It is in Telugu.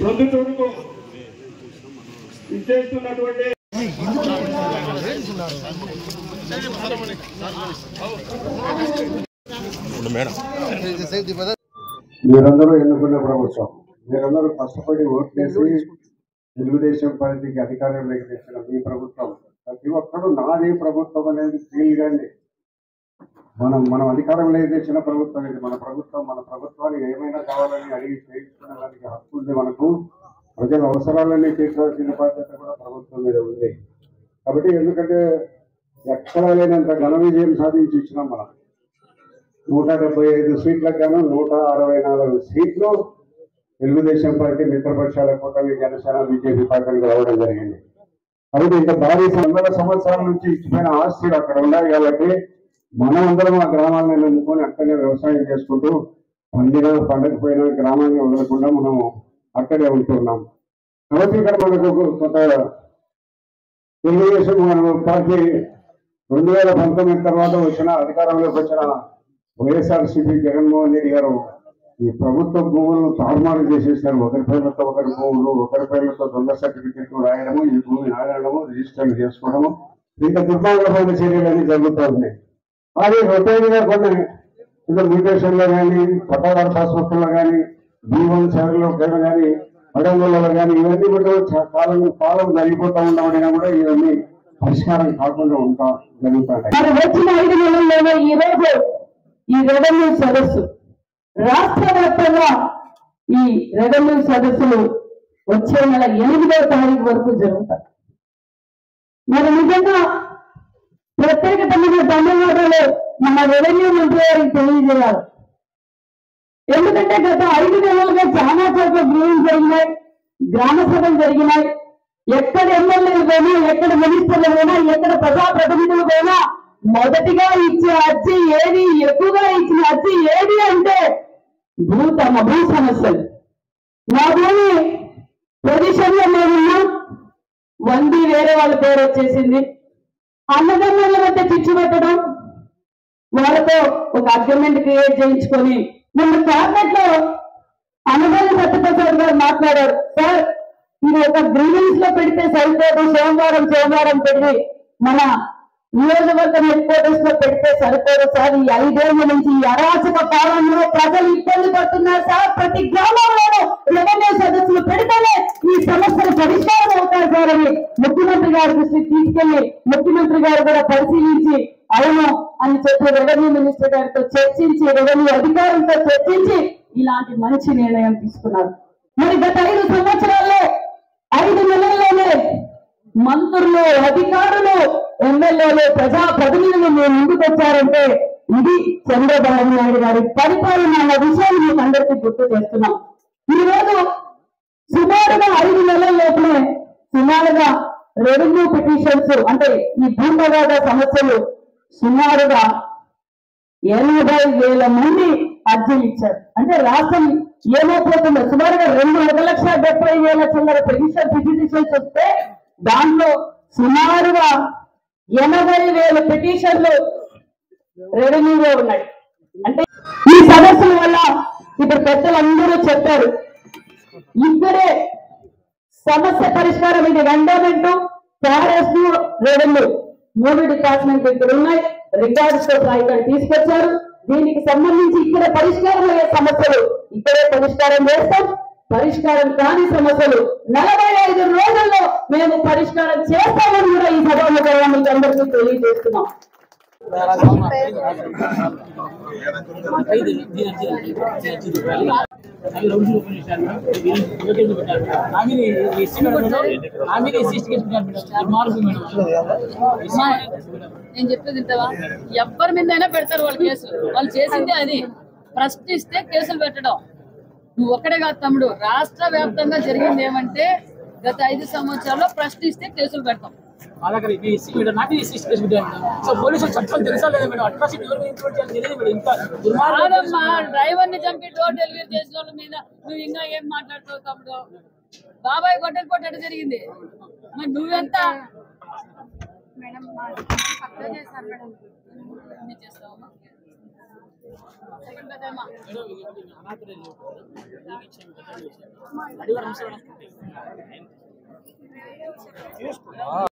ప్రొద్దుటూరుకు ఇచ్చేస్తున్నటువంటి మీరందరూ ఎన్నుకున్న ప్రభుత్వం, మీరందరూ కష్టపడి ఓట్లేసి తెలుగుదేశం పార్టీకి అధికారంలోకి తెచ్చిన మీ ప్రభుత్వం, ప్రతి ఒక్కరు నాదే ప్రభుత్వం అనేది ఫీల్ గానే మనం అధికారంలోకి తెచ్చిన ప్రభుత్వం ఇది, మన ప్రభుత్వాన్ని ఏమైనా కావాలని అడిగి చేయించుకునేదానికి హక్కు ఉంది మనకు. ప్రజల అవసరాలన్నీ తీర్చాల్సిన బాధ్యత కూడా ప్రభుత్వం మీద ఉంది. కాబట్టి ఎందుకంటే ఎక్కడా లేనంత ఘన విజయం సాధించి ఇచ్చినాం మనం. 175 సీట్లకు గాను 164 సీట్లు తెలుగుదేశం పార్టీ మిత్రపక్షాల కూటమి జనసేన బీజేపీ పార్టీలకు రావడం జరిగింది. కాబట్టి ఇంత భారీ 100 సంవత్సరాల నుంచి ఇచ్చిపోయిన ఆస్తులు అక్కడ ఉన్నాయి. కాబట్టి మనం అందరం ఆ గ్రామాలను నమ్ముకొని అక్కడే వ్యవసాయం చేసుకుంటూ పండినా పండకపోయినా గ్రామాన్ని వదలకుండా మనము అక్కడే ఉంటున్నాం. కాబట్టి ఇక్కడ మనకు కొంత తెలుగుదేశం పార్టీ 2019 తర్వాత వచ్చిన అధికారంలోకి వచ్చిన వైఎస్ఆర్సీపీ జగన్మోహన్ రెడ్డి గారు ఈ ప్రభుత్వ భూములను తారుమారు చేసేసారు. ఒకరి పేర్లతో ఒకరి భూములు, ఒకరి పేర్లతో దొంగ సర్టిఫికెట్లు రాయడము, ఈ భూమిని ఆడడము, రిజిస్టర్లు చేసుకోవడము, ఇంత దుర్మార్గమైన చర్యలన్నీ జరుగుతూ ఉన్నాయి. అది రొటేన్గా కొన్ని మ్యూటేషన్లో కానీ, పట్టాదారు పాస్బుక్లో కానీ, B1 సేవలో కానీ, అడంగులలో కానీ ఇవన్నీ కూడా కాలం జరిగిపోతూ ఉండమని కూడా ఇవన్నీ పరిష్కారం కాకుండా జరుగుతాయి. వచ్చిన 5 నెలల్లోనే ఈ రోజు ఈ రెవెన్యూ సదస్సు రాష్ట్ర వ్యాప్తంగా ఈ రెవెన్యూ సదస్సులు వచ్చే నెల 8వ తారీఖు వరకు జరుగుతాయి. మరి నిజంగా ప్రత్యేకతమైన ధన్యవాదాలు మన రెవెన్యూ మంత్రి గారికి తెలియజేయాలి. ఎందుకంటే గత 5 నెలలుగా చాలా చోట్ల గ్రూమింగ్ జరిగినాయి, గ్రామ సభలు జరిగినాయి. ఎక్కడ ఎమ్మెల్యేలు పోయినా, ఎక్కడ మినిస్టర్లు పోయినా, ఎక్కడ ప్రజాప్రతినిధులు పోయినా మొదటిగా ఇచ్చే అర్జీ ఏది, ఎక్కువగా ఇచ్చిన అర్జీ ఏది అంటే భూ సమస్యలు. నా భూమి పొజిషన్ లో మేమున్నాం, వంది వేరే వాళ్ళ పేరు వచ్చేసింది. అన్నదమ్ముల మధ్య చిచ్చు పెట్టడం, వాళ్ళతో ఒక అగ్రిమెంట్ క్రియేట్ చేయించుకొని మొన్న క్యాబినెట్ లో అనుభవ సత్యప్రసాద్ గారు మాట్లాడారు. సార్, ఇది ఒక గ్రీవెన్స్ లో పెడితే సరిపోదు, సోమవారం పెట్టి మన నియోజకవర్గం హెడ్ క్వార్టర్స్ లో పెడితే సరిపోదు సార్. ఈ 5 ఏళ్ల నుంచి ఈ అరాచక పాలనలో ప్రజలు ఇబ్బంది పడుతున్నారు సార్. ప్రతి గ్రామంలోనూ రెవెన్యూ సదస్సులు పెడితేనే ఈ సమస్యలు పరిష్కారం అవుతాయి సార్ అని ముఖ్యమంత్రి గారి దృష్టికి తీసుకెళ్లి ముఖ్యమంత్రి గారు కూడా పరిశీలించి అవును అని చెప్పి రెవెన్యూ మినిస్టర్ గారితో చర్చించి, రెవెన్యూ అధికారులతో చర్చించి ఇలాంటి మంచి నిర్ణయం తీసుకున్నారు. మరి గత 5 సంవత్సరాల్లో 5 నెలల్లోనే మంత్రులు, అధికారులు, ఎమ్మెల్యేలు, ప్రజాప్రతినిధులు మేము ముందుకు వచ్చారంటే ఇది చంద్రబాబు నాయుడు గారి పరిపాలన అన్న విషయాన్ని మీకు అందరికీ గుర్తు చేస్తున్నాం. ఈ రోజు సుమారుగా 5 నెలల లోపలే సుమారుగా రెవెన్యూ పిటిషన్స్ అంటే ఈ భూతగాథ సమస్యలు సుమారుగా 80,000 మంది అర్జీలు ఇచ్చారు. అంటే రాష్ట్రం ఏమైపోతుందో సుమారుగా 2,70,000 చిల్లర పిటిషన్స్ వస్తే దాంట్లో సుమారుగా 80,000 పిటిషన్లు రెవెన్యూలో ఉన్నాయి. అంటే ఈ సదస్సుల వల్ల ఇప్పుడు పెద్దలందరూ చెప్పారు, ఇక్కడే సమస్య పరిష్కారం. ఇది ఎండోమెంట్, ఫారెస్ట్, రెవెన్యూ 3 డిపార్ట్మెంట్ ఇక్కడ ఉన్నాయి. రికార్డ్స్ తో ఇక్కడ తీసుకొచ్చారు. దీనికి సంబంధించి ఇక్కడ పరిష్కారం అయ్యే సమస్యలు ఇక్కడే పరిష్కారం చేస్తాం. పరిష్కారం కాని సమస్యలు 45 రోజుల్లో మేము పరిష్కారం చేస్తామని కూడా ఈ సభలో మీకు అందరికీ తెలియజేస్తున్నాం. నేను చెప్పేది ఇంతవా, ఎవరి మీద అయినా పెడతారు వాళ్ళు కేసులు. వాళ్ళు చేసిందే అది. ప్రశ్నిస్తే కేసులు పెట్టడం నువ్వు ఒక్కడే కాదు తమ్ముడు. రాష్ట్ర వ్యాప్తంగా జరిగింది ఏమంటే గత 5 సంవత్సరాల్లో ప్రశ్నిస్తే కేసులు పెడతాం. డ్రైవర్ ని చంపి డోర్ డెలివరీ చేసిన వాళ్ళ మీద నువ్వు ఇంకా ఏం మాట్లాడుతావు తమ్ముడు? బాబాయ్ కొట్టకపోతే జరిగింది. మరి నువ్వెంత మేడం అప్లై చేశారు మేడం. అన్ని చేస్తామమ్మా. చెప్పండి పెద్దమ్మా. అనాథ